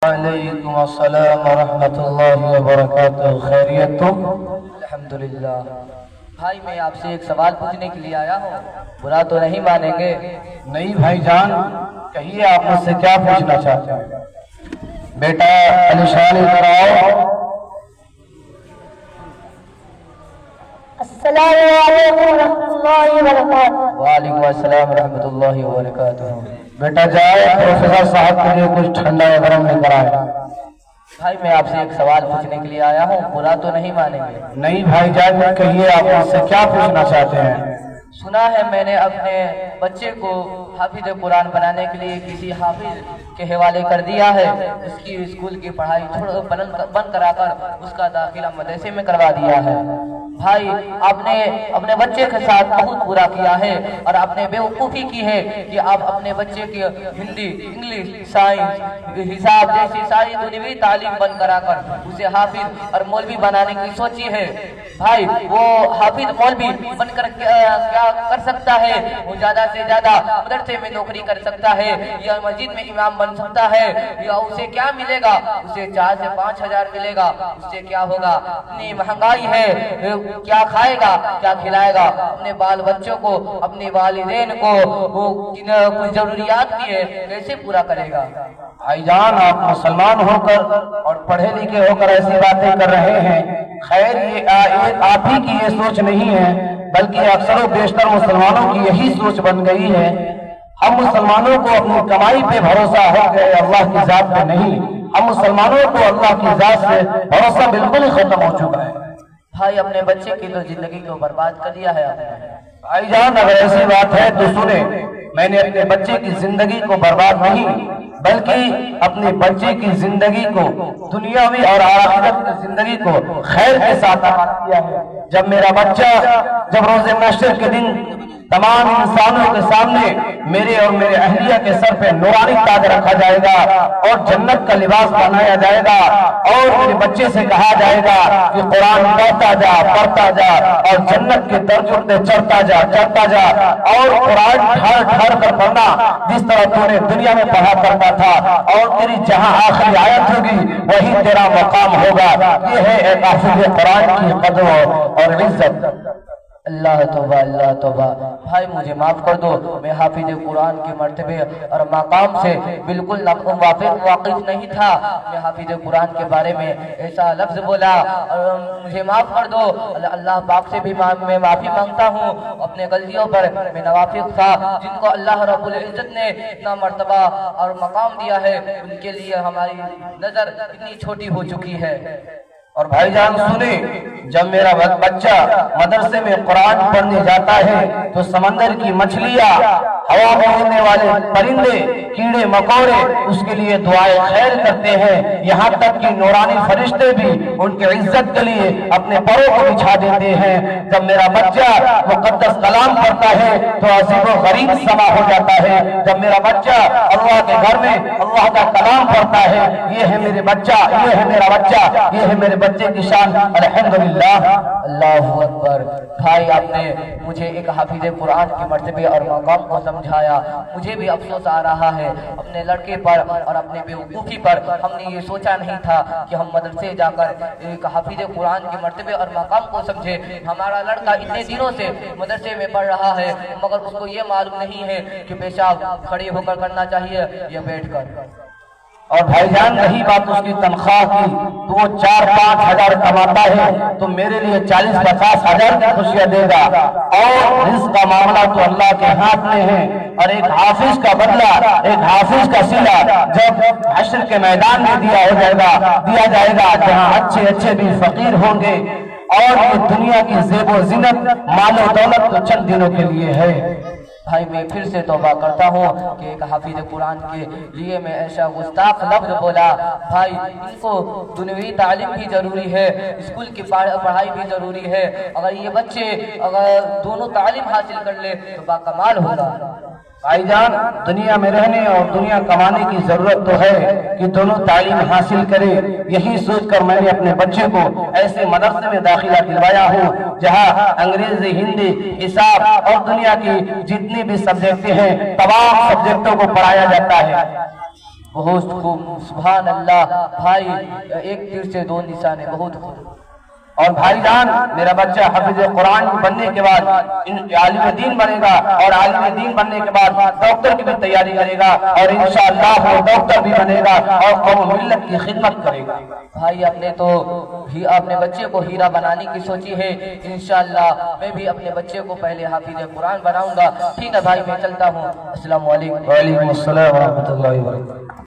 وعلیکم السلام ورحمۃ اللہ وبرکاتہ. خیریت تم؟ الحمدللہ. بھائی میں آپ سے ایک سوال پوچھنے کے لیے آیا ہوں، برا تو نہیں مانیں گے؟ نہیں بھائی جان، کہیے آپ مجھ سے کیا پوچھنا چاہتے ہیں. بیٹا علی شان ادھر آؤ. السلام علیکم ورحمۃ اللہ وبرکاتہ. وعلیکم السلام ورحمۃ اللہ وبرکاتہ. بیٹا جائے پروفیسر صاحب کے لیے کچھ ٹھنڈا یا گرم لے کر آئے. بھائی میں آپ سے ایک سوال پوچھنے کے لیے آیا ہوں، برا تو نہیں مانیں گے؟ نہیں بھائی جان، کہیے آپ مجھ سے کیا پوچھنا چاہتے ہیں. سنا ہے میں نے اپنے بچے کو حافظ قرآن بنانے کے لیے کسی حافظ کے حوالے کر دیا ہے. اس کی اسکول کی پڑھائی بند کرا کر اس کا داخلہ مدرسے میں کروا دیا ہے. بھائی آپ نے اپنے بچے کے ساتھ بہت برا کیا ہے اور آپ نے بے وقوفی کی ہے کہ آپ اپنے بچے کی ہندی، انگلش، سائنس، حساب جیسی ساری دنیوی تعلیم بند کرا کر اسے حافظ اور مولوی بنانے کی سوچی ہے. بھائی وہ حافظ مولوی بن کر کیا کر سکتا ہے؟ وہ زیادہ سے زیادہ مدرسے میں نوکری کر سکتا ہے یا مسجد میں امام بن سکتا ہے. یا اسے کیا ملے گا؟ اسے 4 سے 5 ہزار ملے گا. اس سے کیا ہوگا؟ اتنی مہنگائی ہے، کیا کھائے گا، کیا کھلائے گا؟ اپنے بال بچوں کو، اپنے والدین کو وہ کچھ ضروریات بھی ہے، کیسے پورا کرے گا؟ بھائی جان آپ مسلمان ہو کر اور پڑھے لکھے ہو کر ایسی باتیں کر رہے ہیں. خیر یہ آپ ہی کی یہ سوچ نہیں ہے، بلکہ اکثر و بیشتر مسلمانوں کی یہی سوچ بن گئی ہے. ہم مسلمانوں کو اپنی کمائی پہ بھروسہ ہو گئے، اللہ کی ذات پہ نہیں. ہم مسلمانوں کو اللہ کی ذات سے بھروسہ بالکل ہی ختم ہو چکا ہے. بھائی اپنے بچے کی تو زندگی کو برباد کر دیا ہے آپ نے. بھائی جان اگر ایسی بات ہے تو سنیں، میں نے اپنے بچے کی زندگی کو برباد نہیں بلکہ اپنے بچے کی زندگی کو، دنیاوی اور آخرت کی زندگی کو خیر کے ساتھ آباد کیا ہے. جب میرا بچہ جب روز محشر کے دن تمام انسانوں کے سامنے میرے اور میرے اہلیہ کے سر پہ نورانی تاج رکھا جائے گا اور جنت کا لباس پہنایا جائے گا اور میرے بچے سے کہا جائے گا کہ قرآن پڑھتا جا اور جنت کے درجوں پہ چڑھتا جا اور قرآن ٹھہر کر پڑھنا جس طرح تو نے دنیا میں پڑھا کرتا تھا، اور تیری جہاں آخری آیت ہوگی وہی تیرا مقام ہوگا. یہ ہے ایک حافظ قرآن کی قدر اور عزت. اللہ توبہ، اللہ توبہ. بھائی مجھے معاف کر دو، میں حافظ قرآن کے مرتبے اور مقام سے بالکل واقف نہیں تھا. میں حافظ قرآن کے بارے میں ایسا لفظ بولا اور مجھے معاف کر دو. اللہ پاک سے بھی میں معافی مانگتا ہوں. اپنے غلطیوں پر میں نوافق تھا جن کو اللہ رب العزت نے اتنا مرتبہ اور مقام دیا ہے، ان کے لیے ہماری نظر اتنی چھوٹی ہو چکی ہے. اور بھائی جان سنیں، جب میرا بچہ مدرسے میں قرآن پڑھنے جاتا ہے تو سمندر کی مچھلیاں، ہوا میں اڑنے والے پرندے، کیڑے مکوڑے اس کے لیے دعائیں خیر کرتے ہیں. یہاں تک کہ نورانی فرشتے بھی ان کی عزت کے لیے اپنے پروں کو بچھا دیتے ہیں. جب میرا بچہ مقدس کلام پڑھتا ہے تو عجیب و غریب سما ہو جاتا ہے. جب میرا بچہ اللہ کے گھر میں اللہ کا کلام پڑھتا ہے، یہ ہے میرے بچہ، یہ ہے میرا بچہ، یہ ہے میرے بچے کی شان. الحمدللہ. اللہ اکبر. بھائی آپ نے مجھے ایک حافظ قرآن کے مرتبے اور مقام کو سمجھایا. مجھے بھی افسوس آ رہا ہے اپنے لڑکے پر اور اپنے بے وقوفی پر. ہم نے یہ سوچا نہیں تھا کہ ہم مدرسے جا کر ایک حافظ قرآن کے مرتبے اور مقام کو سمجھے. ہمارا لڑکا اتنے دنوں سے مدرسے میں پڑھ رہا ہے مگر اس کو یہ معلوم نہیں ہے کہ پیشاب کھڑے ہو کر کرنا چاہیے یا بیٹھ کر. اور بھائی جان رہی بات اس کی تنخواہ کی تو وہ 4-5 ہزار کماتا ہے تو میرے لیے 40-50 ہزار کی خوشیاں دے گا. اور رزق کا معاملہ تو اللہ کے ہاتھ میں ہے. اور ایک حافظ کا بدلہ، ایک حافظ کا صلہ جب حشر کے میدان میں دیا جائے گا جہاں اچھے بھی فقیر ہوں گے. اور یہ دنیا کی زیب و زینت، مال و دولت تو چند دنوں کے لیے ہے. بھائی میں پھر سے توبہ کرتا ہوں کہ ایک حافظ قرآن کے لیے میں ایسا گستاخ لفظ بولا. بھائی ان کو دنیوی تعلیم بھی ضروری ہے، اسکول کی پڑھائی بھی ضروری ہے. اگر یہ بچے دونوں تعلیم حاصل کر لے تو باکمال ہوگا. بھائی جان دنیا میں رہنے اور دنیا کمانے کی ضرورت تو ہے کہ دونوں تعلیم حاصل کرے. یہی سوچ کر میں نے اپنے بچے کو ایسے مدرسے میں داخلہ دلوایا ہوں جہاں انگریزی، ہندی، حساب اور دنیا کی جتنی بھی سبجیکٹیں ہیں تمام سبجیکٹوں کو پڑھایا جاتا ہے. بہت خوب، سبحان اللہ بھائی، ایک تیر سے دو نشانے، بہت خوب۔ اور بھائی جان، میرا بچہ حافظ قرآن بننے کے بعد عالم دین بنے گا، اور عالم دین بننے کے بعد ڈاکٹر کی بھی تیاری کرے گا، اور انشاءاللہ وہ ڈاکٹر بھی بنے گا اور قوم ملت کی خدمت کرے گا۔ بھائی اپنے بچے کو ہیرا بنانے کی سوچی ہے، انشاءاللہ میں بھی اپنے بچے کو پہلے حافظ قرآن بناؤں گا۔ ٹھیک ہے بھائی، میں چلتا ہوں، السلام علیکم۔ وعلیکم السلام ورحمۃ اللہ وبرکاتہ۔